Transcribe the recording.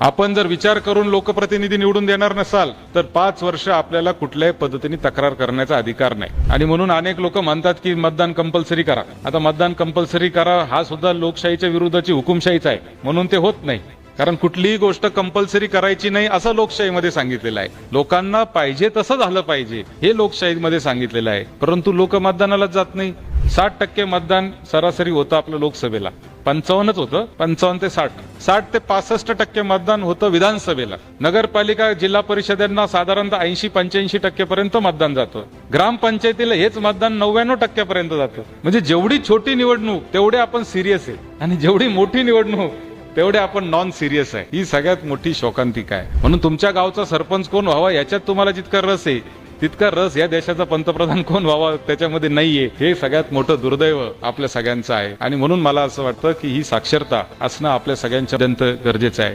आपण जर विचार करून लोकप्रतिनिधी निवडून देणार नसाल तर 5 वर्ष आपल्याला कुठल्याही पद्धतीने तक्रार करण्याचा अधिकार नाही। आणि म्हणून अनेक लोक म्हणतात की मतदान कंपल्सरी करा। आता मतदान कंपल्सरी करा हा सुद्धा लोकशाहीच्या विरुद्धची हुकुमशाहीच आहे, म्हणून ते होत नाही। कारण कुठलीही गोष्ट कंपल्सरी करायची नाही असं लोकशाहीमध्ये सांगितलेलं आहे। लोकांना पाहिजे तसं झालं पाहिजे हे लोकशाहीमध्ये सांगितलेलं आहे, परंतु लोक मतदानालाच जात नाही। 60% मतदान सरासरी होतं आपलं लोकसभेला, 55च होतं, 55 ते 60 ते 65% मतदान होतं विधानसभेला। नगरपालिका जिल्हा परिषदांना साधारणतः 80-85% पर्यंत मतदान जातं। ग्रामपंचायतीला हेच मतदान 99% पर्यंत जातं। म्हणजे जेवढी छोटी निवडणूक तेवढे आपण सिरियस आहे, आणि जेवढी मोठी निवडणूक तेवढे आपण नॉन सिरियस आहे। ही सगळ्यात मोठी शोकांतिका आहे। म्हणून तुमच्या गावचा सरपंच कोण व्हावा याच्यात तुम्हाला जितका रस आहे तितका रस या देशाचा पंतप्रधान कोण व्हावा त्याच्यामध्ये नाहीये। हे सगळ्यात मोठं दुर्दैव आपल्या सगळ्यांचं आहे। आणि म्हणून मला असं वाटतं की ही साक्षरता असणं आपल्या सगळ्यांच्या अत्यंत गरजेचं आहे।